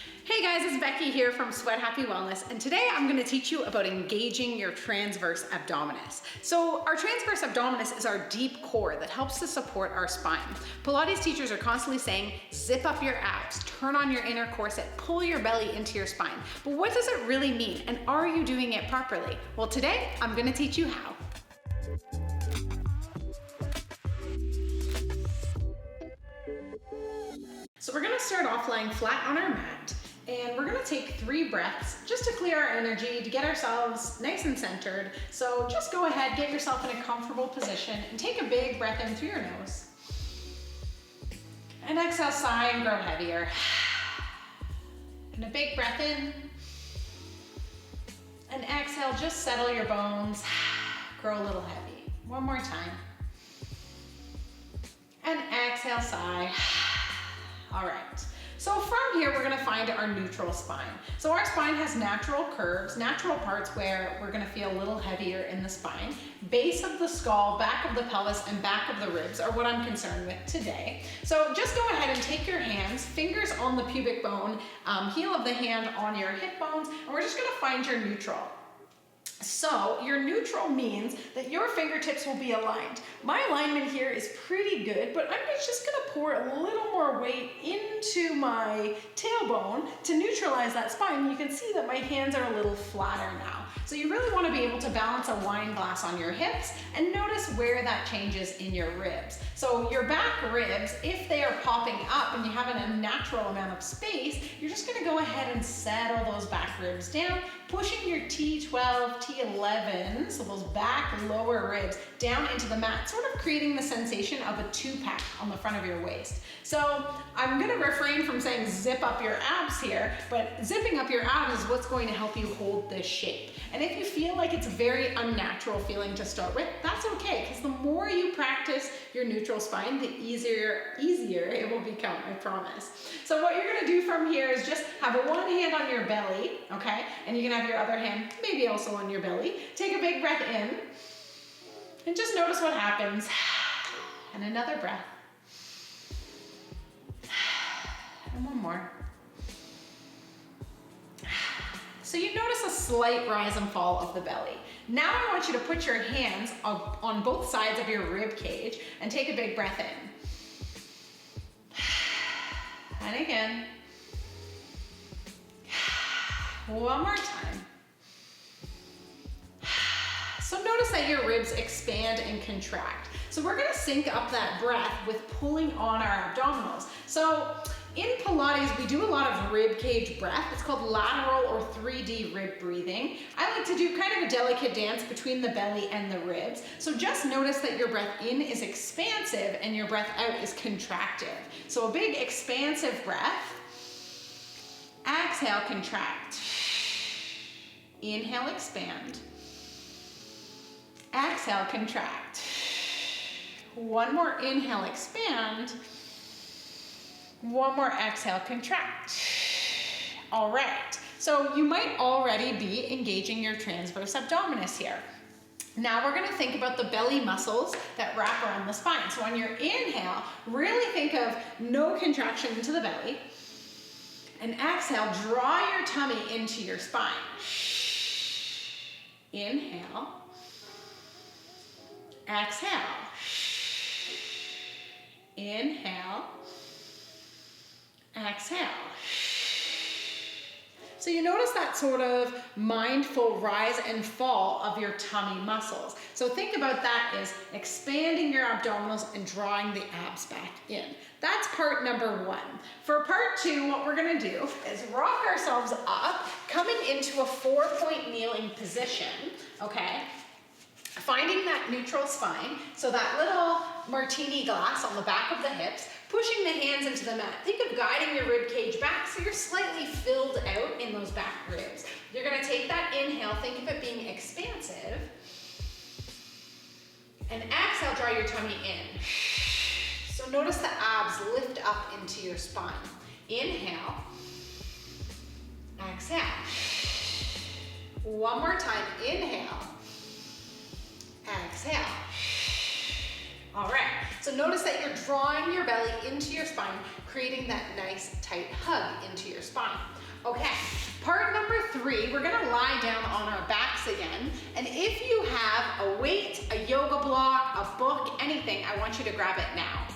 Hey guys, it's Becky here from Sweat Happy Wellness, and today I'm going to teach you about engaging your transverse abdominis. So our transverse abdominis is our deep core that helps to support our spine. Pilates teachers are constantly saying, zip up your abs, turn on your inner corset, pull your belly into your spine. But what does it really mean, and are you doing it properly? Well, today I'm going to teach you how. So we're going to start off lying flat on our mat. And we're gonna take 3 breaths just to clear our energy, to get ourselves nice and centered. So just go ahead, get yourself in a comfortable position and take a big breath in through your nose. And exhale, sigh and grow heavier. And a big breath in. And exhale, just settle your bones, grow a little heavy. One more time. And exhale, sigh. All right. So from here, we're gonna find our neutral spine. So our spine has natural curves, natural parts where we're gonna feel a little heavier in the spine. Base of the skull, back of the pelvis, and back of the ribs are what I'm concerned with today. So just go ahead and take your hands, fingers on the pubic bone, heel of the hand on your hip bones, and we're just gonna find your neutral. So your neutral means that your fingertips will be aligned. My alignment here is pretty good, but I'm just gonna pour a little more weight into my tailbone to neutralize that spine. You can see that my hands are a little flatter now. So you really wanna be able to balance a wine glass on your hips and notice where that changes in your ribs. So your back ribs, if they are popping up and you have an unnatural amount of space, you're just gonna go ahead and settle those back ribs down, pushing your T12, T11, so those back lower ribs down into the mat, sort of creating the sensation of a 2-pack on the front of your waist. So I'm gonna refrain from saying zip up your abs here, but zipping up your abs is what's going to help you hold this shape. And if you feel like it's a very unnatural feeling to start with, that's okay, because the more you practice your neutral spine, the easier it will become, I promise. So what you're gonna do from here is just have one hand on your belly, okay? And you can have your other hand maybe also on your belly. Take a big breath in, and just notice what happens. And another breath. And one more. So you notice a slight rise and fall of the belly. Now I want you to put your hands on both sides of your rib cage and take a big breath in. And again. One more time. So notice that your ribs expand and contract. So we're gonna sync up that breath with pulling on our abdominals. So in Pilates, we do a lot of rib cage breath. It's called lateral or 3D rib breathing. I like to do kind of a delicate dance between the belly and the ribs. So just notice that your breath in is expansive and your breath out is contractive. So a big expansive breath. Exhale, contract. Inhale, expand. Exhale, contract. One more inhale, expand. One more exhale, contract. All right, so you might already be engaging your transverse abdominis here. Now we're gonna think about the belly muscles that wrap around the spine. So on your inhale, really think of no contraction into the belly. And exhale, draw your tummy into your spine. Inhale. Exhale. Inhale. Exhale. So you notice that sort of mindful rise and fall of your tummy muscles. So think about that as expanding your abdominals and drawing the abs back in. That's part number 1. For part 2, what we're gonna do is rock ourselves up, coming into a 4-point kneeling position, okay? Finding that neutral spine, so that little martini glass on the back of the hips, pushing the hands into the mat. Think of guiding your rib cage back so you're slightly filled out in those back ribs. You're gonna take that inhale, think of it being expansive, and exhale, draw your tummy in. So notice the abs lift up into your spine. Inhale, exhale. One more time, inhale, exhale. All right, so So notice that you're drawing your belly into your spine, creating that nice tight hug into your spine. Okay, part number 3, we're gonna lie down on our backs again. And if you have a weight, a yoga block, a book, anything, I want you to grab it now.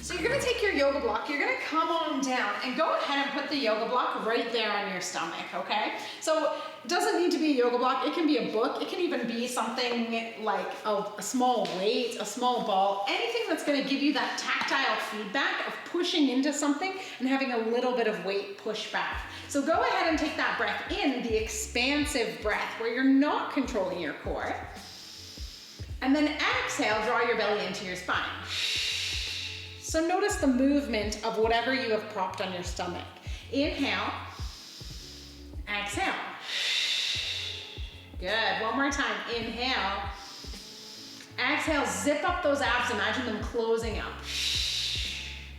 So you're gonna take your yoga block, you're gonna come on down and go ahead and put the yoga block right there on your stomach, okay? So it doesn't need to be a yoga block, it can be a book, it can even be something like a small weight, a small ball, anything that's gonna give you that tactile feedback of pushing into something and having a little bit of weight push back. So go ahead and take that breath in, the expansive breath where you're not controlling your core. And then exhale, draw your belly into your spine. So notice the movement of whatever you have propped on your stomach. Inhale, exhale. Good, one more time, inhale. Exhale, zip up those abs, imagine them closing up.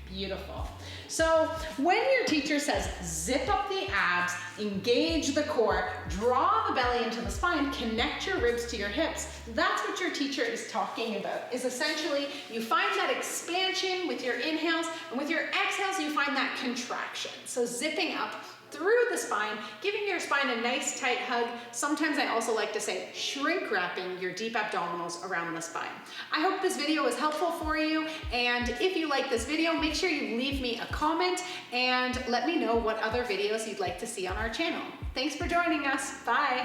Beautiful. So when your teacher says zip up the abs, engage the core, draw the belly into the spine, connect your ribs to your hips, that's what your teacher is talking about, is essentially you find that expansion with your inhales, and with your exhales you find that contraction. So zipping up through the spine, giving your spine a nice tight hug. Sometimes I also like to say shrink wrapping your deep abdominals around the spine. I hope this video was helpful for you, and if you like this video, make sure you leave me a comment and let me know what other videos you'd like to see on our channel. Thanks for joining us. Bye.